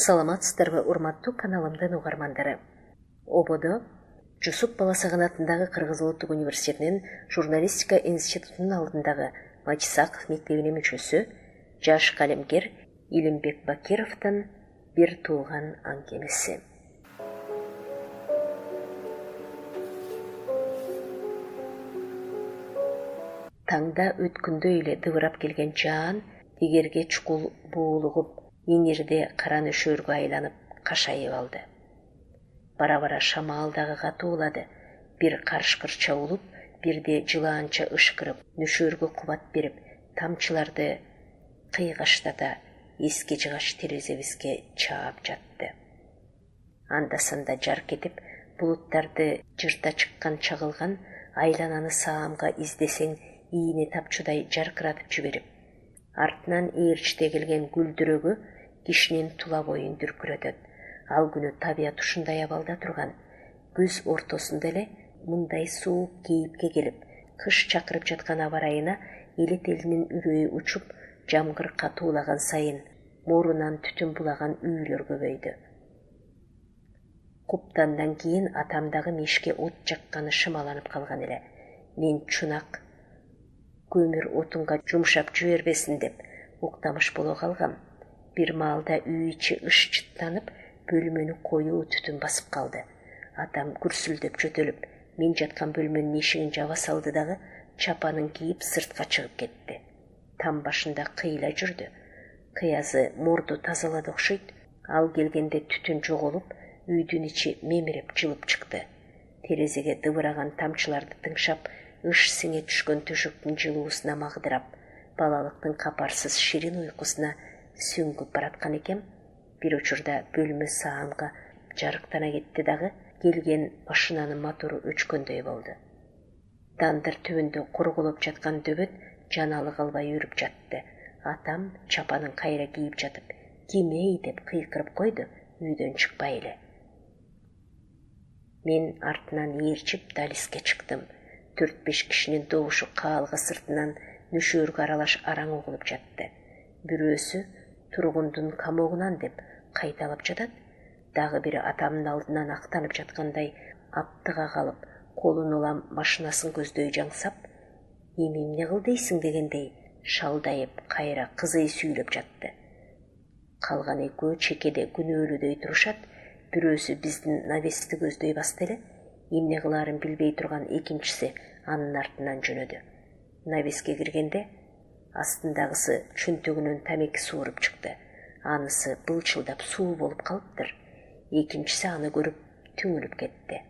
Саламатсыздарбы, урматтуу каналымдын угармандары. Ободо Жусуп Баласаган атындагы Кыргыз Улуттук университетинин журналистика институтунун алдындагы Мачисаков мектебинин мүчөсү, жаш калемгер Илимбек Бакировдун бир туулган аңгемеси. Таңда өткүндөй эле дыбырап келген жаан дегерге чукул буулугуп, эңирде кара нөшөргө айланып кашайып алды. Бара-бара шамал дагы катуулады. Бир карышкырча улуп, бирде жылаанча ышкырып, нөшөргө кубат берип, тамчыларды кыйгаштата эске жыгач терезебизге чаап жатты. Анда-санда жарк этип, булуттарды жырта чыккан чагылган айлананы саамга издесең ийини тапчудай жаркыратып жиберип, артынан ээрчите келген гүлдүрөгү кишинин тула боюн дүркүрөтөт. Ал күнү табият ушундай абалда турган. Күз ортосунда эле мындай суук кейипке келип, кыш чакырып жаткан аба ырайына элет элинин үрөйү учуп, жамгыр катуулаган сайын мурунан түтүн булаган үйлөр көбөйдү. Куптандан кийин атамдагы мешке от жакканы шымаланып калган эле. Мен чунак көмүр отунга жумшап жибербесин деп уктамыш боло калгам. Бир маалда үй ичи ышчыттанып, бөлмөнү коюу түтүн басып калды. Атам күрсүлдөп жөтөлүп, мен жаткан бөлмөнүн эшигин жаба салды дагы чапанын кийип сыртка чыгып кетти. Там башында кыйла жүрдү. Кыязы морду тазалады окшойт. Ал келгенде түтүн жоголуп, үйдүн ичи мемирип жылып чыкты. Терезеге дыбыраган тамчыларды тыңшап, ыш сиңе түшкөн төшөктүн жылуусуна магдырап, балалыктын капарсыз ширин уйкусуна сүңгүп бараткан экем. Бир учурда бөлмө саамга жарыктана кетти дагы, келген машинанын мотору өчкөндөй болду. Дандыр түбүндө корголоп жаткан дөбөт жаналы калбай үрүп жатты. Атам чапанын кайра кийип жатып, «Кимей?» деп кыйкырып койду, үйдөн чыкпай эле. Мен артынан ээрчип далиске чыктым. 4-5 кишинин добушу каалга сыртынан нөшөргө аралаш араң угулуп жатты. Бирөөсү тургундун камогунан деп кайталап жатат. Дагы бири атамдын алдынан актанып жаткандай аптыга калып, колун улам машинасын көздөй жаңсап, «Эми эмне кыл дейсиң?» дегендей шалдайып, кайра кызый сүйлөп жатты. Калган экөө чекеде күнөөлүдөй турушат. Бирөөсү биздин навести көздөй басты эле. Эмне кылаарын билбей турган экинчиси анын артынан жөнөдү. Навеске киргенде астындагысы чөнтөгүнөн тамеки сууруп чыкты. Анысы былчылдап суу болуп калыптыр. Экинчиси аны көрүп түңүлүп кетти.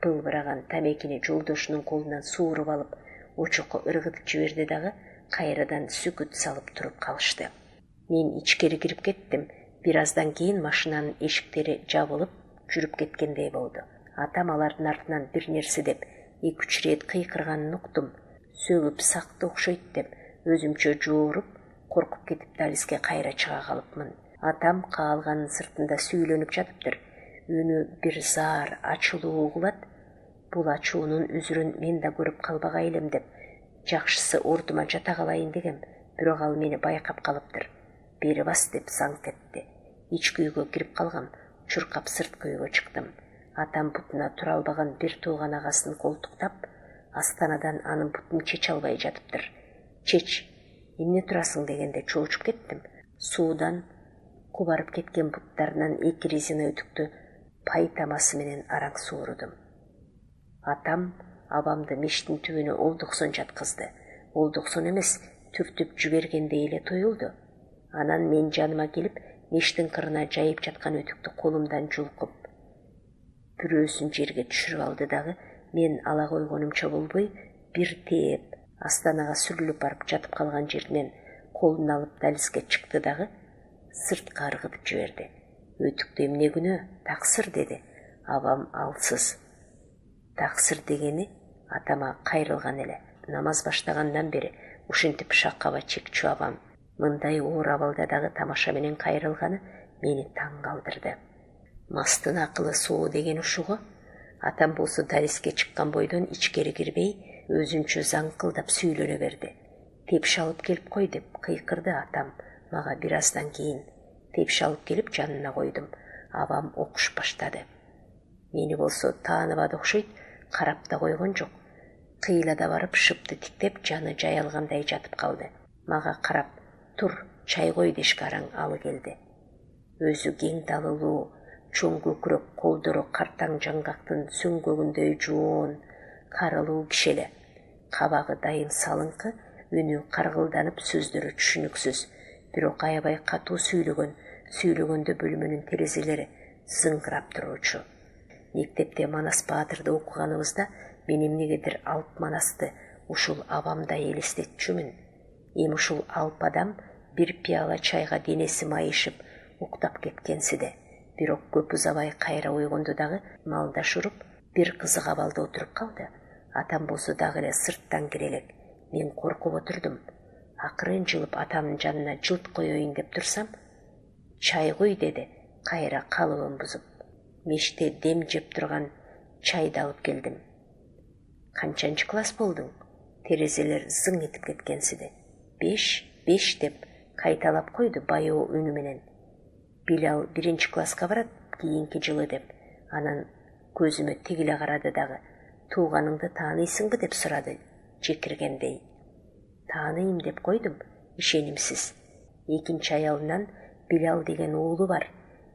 Былбыраган тамекини жолдошунун колунан сууруп алып, очокко ыргытып жиберди дагы кайрадан сүкүт салып туруп калышты. Мен ичкери кирип кеттим. Бир аздан кийин машинанын эшиктери жабылып, жүрүп кеткендей болду. Атам алардын артынан бир нерсе деп 2-3 рет кыйкырганын уктум. Сөгүп сакты окшойт деп өзүмчө жооруп, коркуп кетип далиске кайра чыга калыпмын. Атам каалганын сыртында сүйлөнүп жатыптыр. Үнү бир заар, ачылуу угулат. Бул ачуунун үзүрүн мен да көрүп калбагай элем деп, жакшысы ордума жата калайын дегем, бирок ал мени байкап калыптыр. Бери бас деп заңк этти. Ички үйгө кирип калгам, чуркап сырткы үйгө чыктым. Атам бутуна тура албаган бир тууган агасын колтуктап, астанадан анын бутун чече албай жатыптыр. «Чеч, эмне турасың?» дегенде чоочуп кеттим. Суудан кубарып кеткен буттарынан 2 резина үтүктү пай тамасы менен араң суурудум. Атам абамды мештин түбүнө олдуксон жаткызды. Олдуксон эмес, түртүп жибергендей эле туюлду. Анан мен жаныма келип, мештин кырына жайып жаткан үтүктү колумдан жулкуп, бирөөсүн жерге түшүрүп алды дагы, мен ала койгонумча болбой, бир тээп, астанага сүрүлүп барып жатып калган жеринен колун алып далиске чыкты дагы, сыртка ыргытып жиберди. «Өтүктү эмне күнөө? Таксыр» деди. Абам алсыз. Таксыр дегени атама кайрылган эле. Намаз баштагандан бери ушинтип шакаба чекчү абам мындай оор абалда дагы тамаша менен кайрылганы мени таң калтырды. Мастын акылы суу деген ушуго. Атам болсо далиске чыккан бойдон ичкери кирбей, өзүнчө заңкылдап сүйлөнө берди. «Тепши алып келип кой» деп кыйкырды атам мага бир аздан кийин. Тепші алып келіп жанына қойдым. Абам оқыш баштады. Мені болса таныбады оқшайды, қарап та қойған жоқ. Қиылада барып шыпты тіктеп жаны жай алғандай жатып қалды. Маға қарап, тұр, чай қой дешкі араң алы келді. Өзі кең далылуу, чоң көкірек қолдыры қартаң жаңғақтың сөңгөгіндей жуын, қарылуу кішелі. Қабағы дайым салыңқы, өні қарғылданып сөздері түшініксіз. Бирок аябай катуу сүйлөгөндө бөлмөнүн терезелери зыңгырап турчу. Мектепте Манас Баатырды окуганыбызда мен эмнегедир Алп Манасты ушул абамдай элестетчүмүн. Эми ушул Алп адам бир пияла чайга денеси майышып уктап кеткенсиде. Бирок көп узабай кайра ойгондо дагы малдаш уруп бир кызык абалда отуруп калды. Атам болсо дагы эле сырттан кире элек. Мен коркуп отурдум. Акырын жылып атамдын жанына жылт коёюн деп турсам, чай кой деди, кайра калыбын бузуп. Меште дем жеп турган чайды алып келдим. Канчанчы класс болдуң? Терезелер зың этип кеткенсиди. 5 деп кайталап койду баяу үнү менен. Билал 1 класска барат, кийинки жылы деп. Анан көзүмө тигиле карады дагы. Тууганыңды тааныйсыңбы деп сурады, жекиргендей. Тааныйм деп койдум, ишенимсиз. Экинчи аялынан Билал деген уулу бар.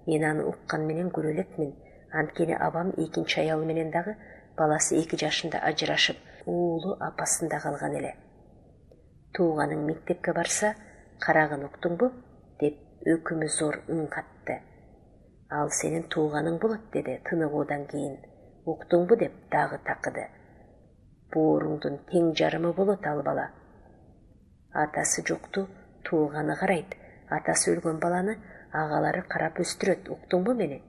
Мен аны уккан менен көрө элекмин. Анткени абам экинчи аялы менен дагы баласы 2 жашында ажырашып, уулу апасында калган эле. Тууганың мектепке барса, карагын уктуңбу деп өкүмү зор үн катты. Ал сенин тууганың болот деди тыныгуудан кийин. Уктуңбу деп дагы такыды. Бооруңдун тең жарымы болот ал бала. Атасы жокту тууганы карайт. Атасы өлгөн баланы агалары карап өстүрөт. Уктуңбу мени?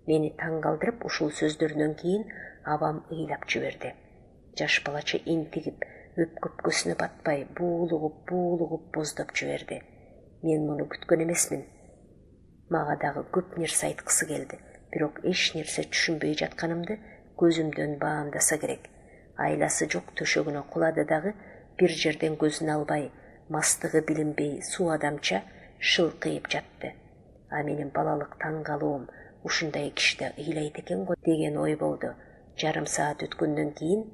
Мени таң калтырып ушул сөздөрүнөн кийин абам ыйлап жиберди. Жаш балача интигип, өпкөпкөсүнө батпай, буулугуп боздоп жиберди. Мен муну күткөн эмесмин. Мага дагы көп нерсе айткысы келди. Бирок эч нерсе түшүнбөй жатканымды көзүмдөн баамдаса керек. Айласы жок төшөгүнө кулады дагы бир жерден көзүн албай, мастыгы билинбей суу адамча шылкыйып жатты. А менин балалык таң калуум ушундай кишиде ыйлайт экен го деген ой болду. Жарым саат өткөндөн кийин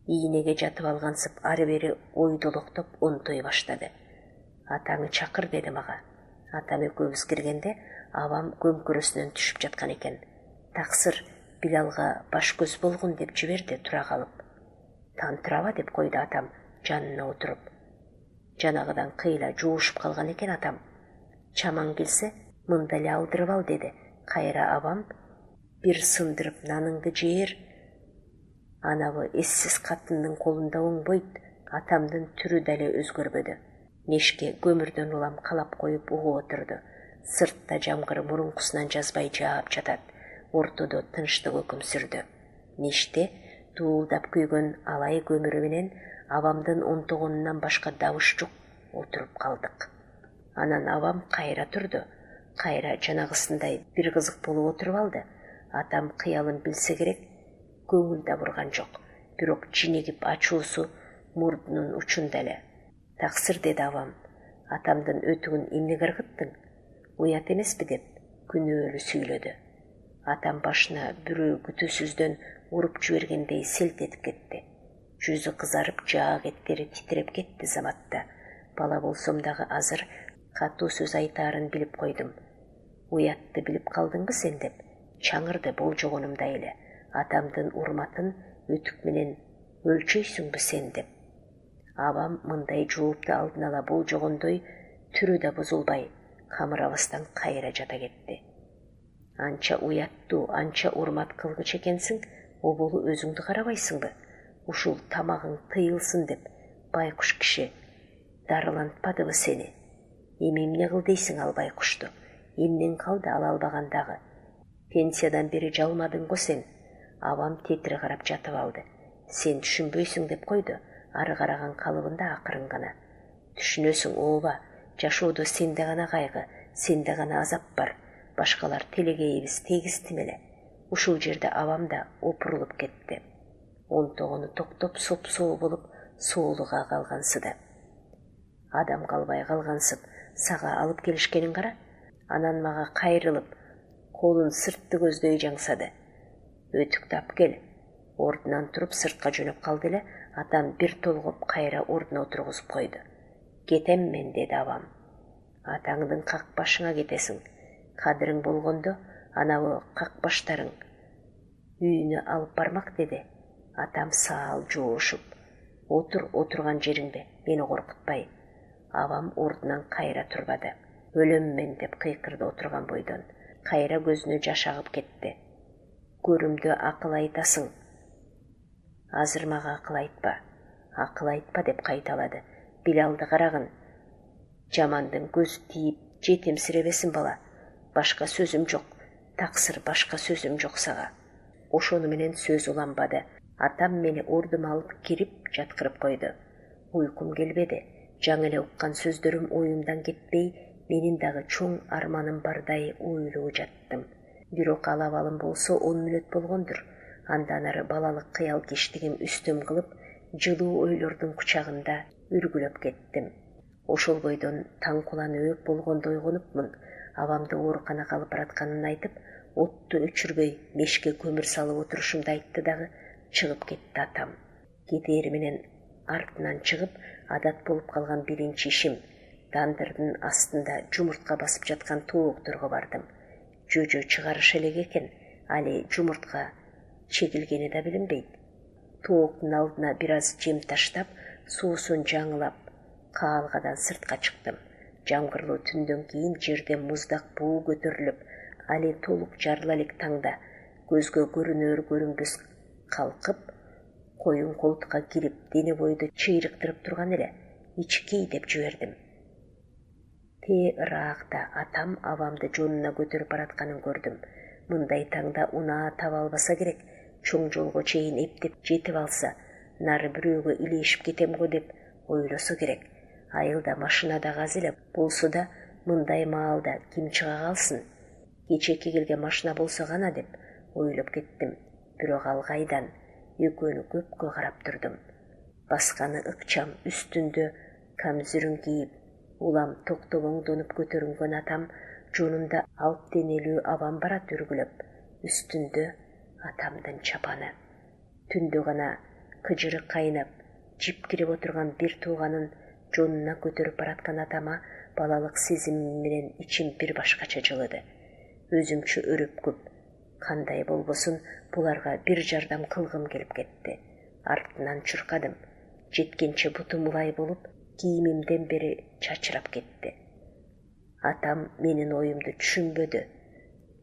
ийнеге жатып алгансып ары бери ойдолоктоп онтой баштады. Атаңы чакыр деди мага. Атам экөөбүз киргенде абам көмкөрөсүнөн түшүп жаткан экен. Таксыр Билалга баш көз болгун деп жиберди тура калып. Тантыраба деп койду атам жанына отуруп. Жанагыдан кыйла жуушуп калган экен атам. Чамаң келсе, мында эле алдырып ал деди. Кайра абам бир сындырып наныңды жээр. Анабы эссиз катындын колунда оңбойт. Атамдын түрү дале өзгөрбөдү. Мешке көмүрдөн улам калап коюп угуп отурду. Сыртта жамгыр мурункусунан жазбай жаап жатат. Ортодо тынчтык өкүм сүрдү. Меште дуулдап күйгөн алай көмүрү менен абамдын онтогонунан башка добуш жок отуруп калдык. Анан абам кайра турду. Кайра жанагысындай бир кызык болуп отуруп алды. Атам кыялын билсе керек, көңүл да бурган жок. Бирок жинегип ачуусу мурдунун учунда эле. Таксыр деди абам. Атамдын өтүгүн эмнеге ыргыттың? Уят эмеспи деп күнөөлүү сүйлөдү. Атам башына бирөө күтүүсүздөн уруп жибергендей селт этип кетти. Жүзү кызарып, жаак эттери титиреп кетти заматта. Бала болсом дагы азыр катуу сөз айтаарын билип койдум. Уятты билип калдыңбы сен деп чаңырды болжогонумдай эле. Атамдын урматын өтүк менен өлчөйсүңбү сен деп. Абам мындай жоопту алдын ала болжогондой түрү да бузулбай, камырабастан кайра жата кетти. Анча уяттуу, анча урмат кылгыч экенсиң, оболу өзүңдү карабайсыңбы? Ушул тамагың тыйылсын деп байкуш киши дарылантпадыбы сени? Эми эмне кыл дейсиң ал байкушту? Эмнен калды ала албагандагы? Пенсиядан бери жалмадың го сен? Абам тетире карап жатып алды. Сен түшүнбөйсүң деп койду, ары караган калыбында акырын гана. Түшүнөсүң ооба, жашоодо сенде гана кайгы, сенде гана азап бар. Башкалар телегейибиз тегиз тимеле. Ушул жерде абам да опурулуп кетти. Онтогону токтоп соп-соо болуп соолуга калгансыды. Адам калбай калгансып, сага алып келишкенин кара. Анан мага кайрылып, колун сыртты көздөй жаңсады. Өтүктү ап кел. Ордунан туруп сыртка жөнөп калды эле, атам бир толгоп кайра ордуна отургузуп койду. Кетем мен, деди абам. Атаңдын как башыңа кетесиң. Кадырың болгондо анабы как баштарың үйүнө алып бармак, деди. Атам саал жоошуп. Отурган жериңде, мени коркутпай. Абам ордунан кайра турбады. Өлөм мен деп кыйкырды отурган бойдон. Кайра көзүнө жаш агып кетти. Көрүмдө акыл айтасың. Азыр мага акыл айтпа. Акыл айтпа деп кайталады. Билалды карагын. Жамандын көзү тийип жетимсиребесин бала. Башка сөзүм жок. Таксыр башка сөзүм жок сага. Ошону менен сөз уланбады. Атам мени ордума алып кирип жаткырып койду. Уйкум келбеди. Жаңы эле уккан сөздөрүм оюмдан кетпей, менин дагы чоң арманым бардай ойлоо жаттым. Бирок ал абалым болсо 10 мүнөт болгондур. Андан ары балалык кыял кештигим үстөм кылып, жылуу ойлордун кучагында үргүлөп кеттим. Ошол бойдон таң куланөөк болгондо ойгонупмун. Абамды ооруканага алып баратканын айтып, отту өчүрбөй мешке көмүр салып отурушумду айтты дагы чыгып кетти атам. Кетери менен артынан чыгып, адат болуп калган биринчи ишим тандырдын астында жумуртка басып жаткан тоокторго бардым. Жөжө чыгарыш элек экен, али жумуртка чегилгени да билинбейт. Тооктун алдына бир аз жем таштап, суусун жаңылап, каалгадан сыртка чыктым. Жамгырлуу түндөн кийин жерден муздак буу көтөрүлүп, али толук жарыла элек таңда көзгө көрүнөр көрүнбөс калкып, коюн колтукка кирип, дене бойду чыйрыктырып турган эле. Ички деп жибердим. Ыраакта атам абамды жонуна көтөрүп баратканын көрдүм. Мындай таңда унаа таба албаса керек, чоң жолго чейин эптеп жетип алса, нары бирөөгө илешип кетем го деп ойлосо керек. Айылда машинада аз эле болсо да, мындай маалда ким чыга калсын? Кечеки келген машина болсо гана деп ойлоп кеттим. Бирок ал кайдан? Экөөнү көпкө карап турдум. Басканы ыкчам, үстүндө камзүрүн кийип, улам токтоп оңдонуп көтөрүнгөн атам, жонунда алп денелүү абам барат үргүлөп. Үстүндө атамдын чапаны. Түндө гана кыжырык кайнап, жипкирип отурган бир тууганын жонуна көтөрүп бараткан атама балалык сезимим менен ичим бир башкача жылыды. Өзүмчө өрөпкүп, кандай болбосун буларга бир жардам кылгым келип кетти. Артынан чуркадым. Жеткенче бутум улай болуп, кийимимден бери чачырап кетти. Атам менин оюмду түшүнбөдү.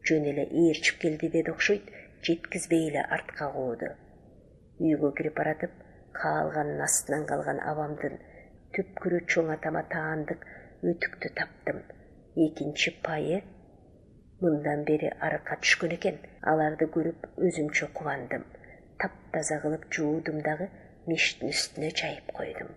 Жөн эле ээрчип келди деди окшойт, жеткизбей эле артка кууду. Үйгө кирип баратып, каалганын астынан калган абамдын түпкүрү чоң атама таандык өтүктү таптым. Экинчи пайы мындан бери арыкка түшкөн экен. Аларды көрүп өзүмчө кубандым. Таптаза кылып жуудум дагы мештин үстүнө жайып койдум.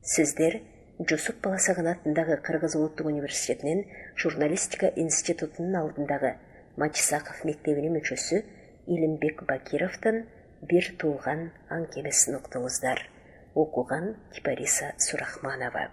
Сиздер Жусуп Баласагын атындагы Кыргыз Улуттук университетинин журналистика институтунун алдындагы Матисаков мектебинин мүчөсү Илимбек Бакировдун «Бир туулган» аңкемесин уктуңуздар. Окуган Кипариса Сурахманова.